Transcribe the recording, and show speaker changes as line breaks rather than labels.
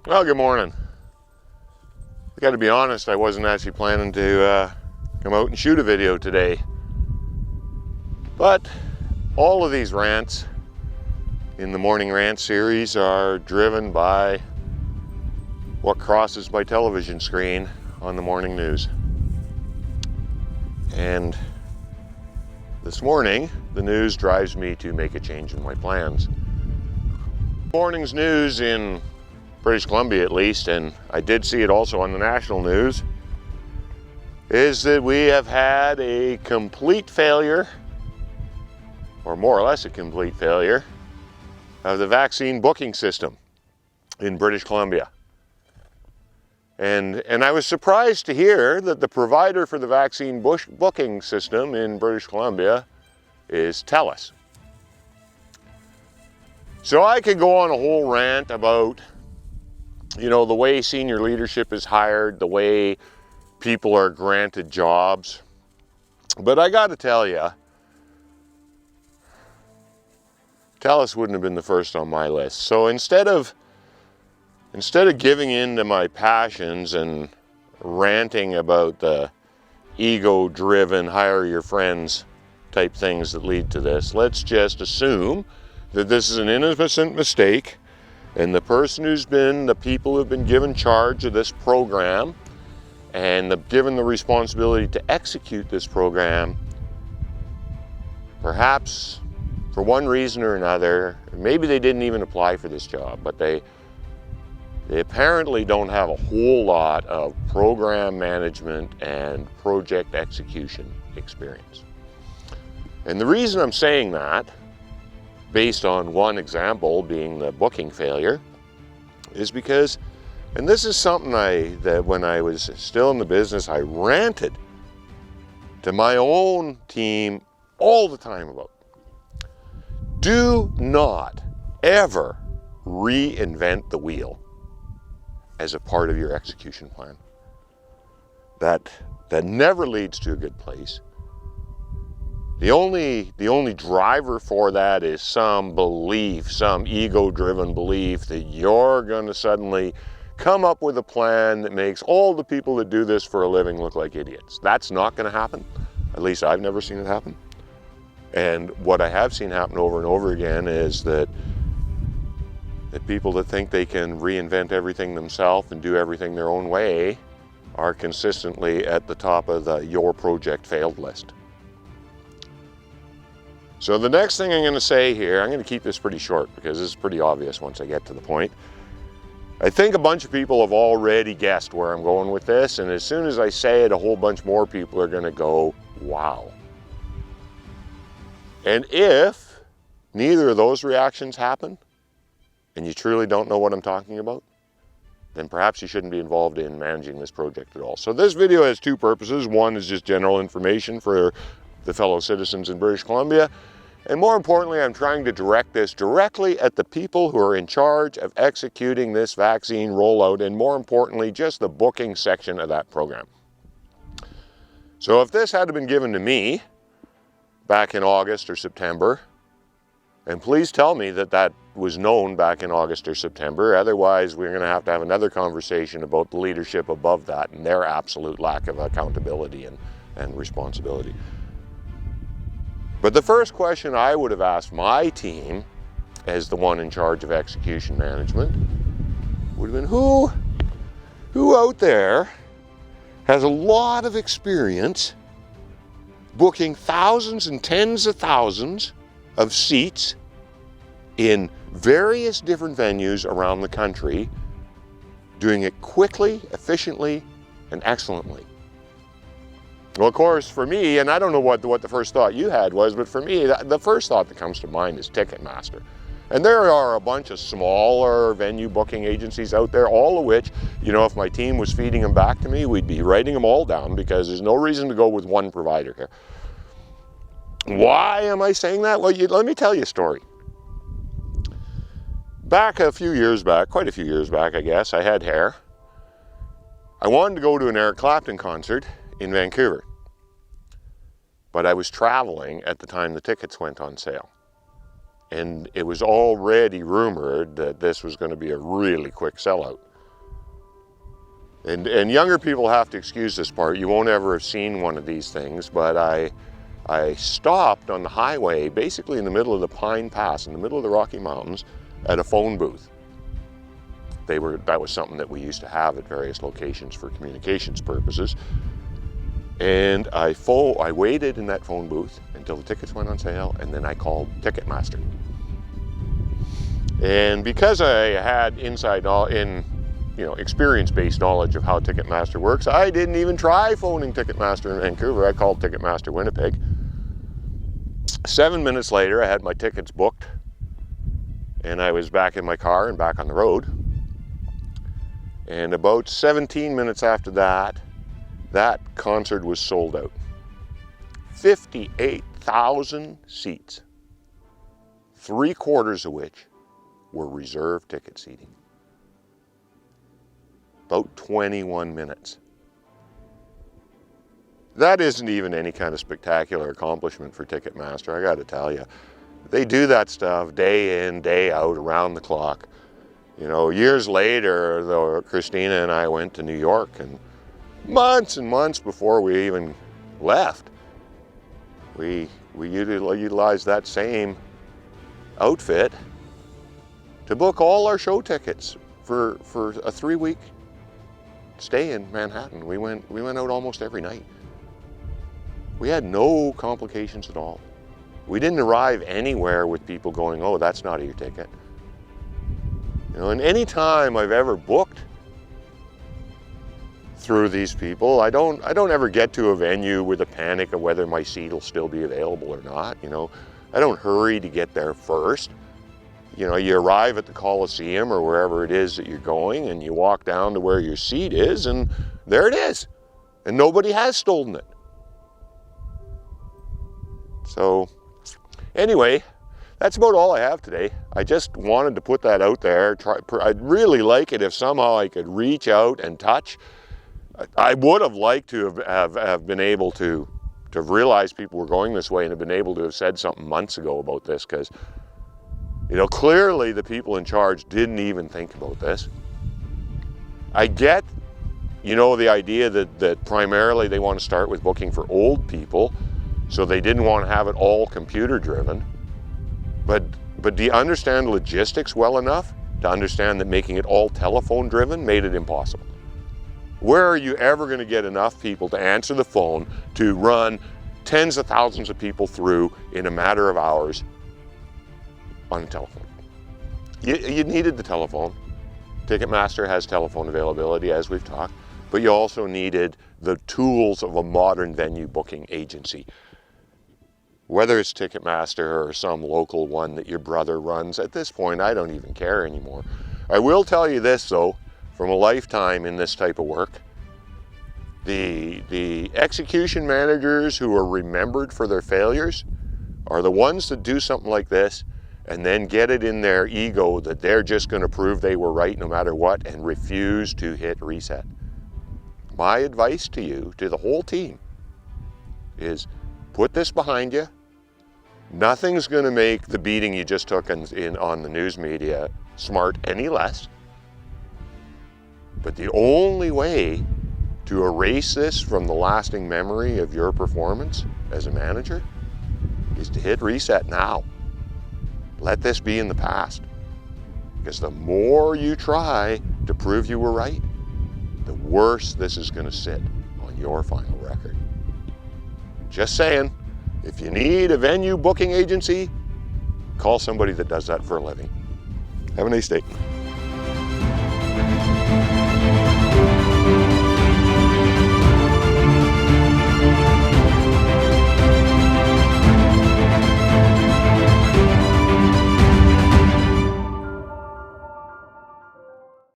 Well, good morning. I got to be honest, I wasn't actually planning to come out and shoot a video today. But all of these rants in the morning rant series are driven by what crosses my television screen on the morning news. And this morning, the news drives me to make a change in my plans. Morning's news in British Columbia, at least, and I did see it also on the national news, is that we have had a complete failure, or more or less a complete failure, of the vaccine booking system in British Columbia. And I was surprised to hear that the provider for the vaccine booking system in British Columbia is TELUS. So I could go on a whole rant about, you know, the way senior leadership is hired, the way people are granted jobs. But I got to tell you, TELUS wouldn't have been the first on my list. So instead of giving in to my passions and ranting about the ego-driven, hire your friends type things that lead to this, let's just assume that this is an innocent mistake, and the people who've been given charge of this program and given the responsibility to execute this program, perhaps for one reason or another, maybe they didn't even apply for this job, but they apparently don't have a whole lot of program management and project execution experience. And the reason I'm saying that, based on one example being the booking failure, is because, and this is something that when I was still in the business, I ranted to my own team all the time about. Do not ever reinvent the wheel as a part of your execution plan. That never leads to a good place. The only driver for that is some belief, some ego-driven belief that you're going to suddenly come up with a plan that makes all the people that do this for a living look like idiots. That's not going to happen. At least I've never seen it happen. And what I have seen happen over and over again is that people that think they can reinvent everything themselves and do everything their own way are consistently at the top of the your project failed list. So the next thing I'm going to say here, I'm going to keep this pretty short because this is pretty obvious once I get to the point. I think a bunch of people have already guessed where I'm going with this, and as soon as I say it, a whole bunch more people are going to go, wow. And if neither of those reactions happen, and you truly don't know what I'm talking about, then perhaps you shouldn't be involved in managing this project at all. So this video has two purposes. One is just general information for the fellow citizens in British Columbia. And more importantly, I'm trying to direct this directly at the people who are in charge of executing this vaccine rollout, and more importantly, just the booking section of that program. So if this had been given to me back in August or September, and please tell me that that was known back in August or September, otherwise we're going to have another conversation about the leadership above that and their absolute lack of accountability and responsibility. But the first question I would have asked my team, as the one in charge of execution management, would have been who out there has a lot of experience booking thousands and tens of thousands of seats in various different venues around the country, doing it quickly, efficiently, and excellently. Well, of course, for me, and I don't know what the first thought you had was, but for me, the first thought that comes to mind is Ticketmaster. And there are a bunch of smaller venue booking agencies out there, all of which, you know, if my team was feeding them back to me, we'd be writing them all down because there's no reason to go with one provider here. Why am I saying that? Well, let me tell you a story. Back a few years back, quite a few years back, I guess, I had hair. I wanted to go to an Eric Clapton concert in Vancouver, but I was traveling at the time the tickets went on sale. And it was already rumored that this was going to be a really quick sellout. And younger people have to excuse this part. You won't ever have seen one of these things, but I stopped on the highway, basically in the middle of the Pine Pass, in the middle of the Rocky Mountains, at a phone booth. That was something that we used to have at various locations for communications purposes. And I waited in that phone booth until the tickets went on sale, and then I called Ticketmaster. And because I had experience-based knowledge of how Ticketmaster works, I didn't even try phoning Ticketmaster in Vancouver. I called Ticketmaster Winnipeg. 7 minutes later, I had my tickets booked, and I was back in my car and back on the road. And about 17 minutes after that, that concert was sold out. 58,000 seats, 3/4 of which were reserved ticket seating. About 21 minutes. That isn't even any kind of spectacular accomplishment for Ticketmaster, I gotta tell you. They do that stuff day in, day out, around the clock. You know, years later, though, Christina and I went to New York, and months before we even left, we utilized that same outfit to book all our show tickets for a 3-week stay in Manhattan. We went out almost every night. We had no complications at all. We didn't arrive anywhere with people going, "Oh, that's not your ticket." You know, and any time I've ever booked through these people, I don't ever get to a venue with a panic of whether my seat will still be available or not. You know, I don't hurry to get there first. You know, you arrive at the Coliseum or wherever it is that you're going, and you walk down to where your seat is, and there it is. And nobody has stolen it. So, anyway, that's about all I have today. I just wanted to put that out there. I'd really like it if somehow I could reach out and touch. I would have liked to have been able to realize people were going this way and have been able to have said something months ago about this, because, you know, clearly the people in charge didn't even think about this. I get, you know, the idea that primarily they want to start with booking for old people, so they didn't want to have it all computer driven. But do you understand logistics well enough to understand that making it all telephone driven made it impossible? Where are you ever going to get enough people to answer the phone to run tens of thousands of people through in a matter of hours on a telephone? You needed the telephone. Ticketmaster has telephone availability, as we've talked, but you also needed the tools of a modern venue booking agency. Whether it's Ticketmaster or some local one that your brother runs, at this point, I don't even care anymore. I will tell you this, though, from a lifetime in this type of work, the execution managers who are remembered for their failures are the ones that do something like this and then get it in their ego that they're just going to prove they were right no matter what and refuse to hit reset. My advice to you, to the whole team, is put this behind you. Nothing's going to make the beating you just took on the news media smart any less. But the only way to erase this from the lasting memory of your performance as a manager is to hit reset now. Let this be in the past. Because the more you try to prove you were right, the worse this is going to sit on your final record. Just saying, if you need a venue booking agency, call somebody that does that for a living. Have a nice day.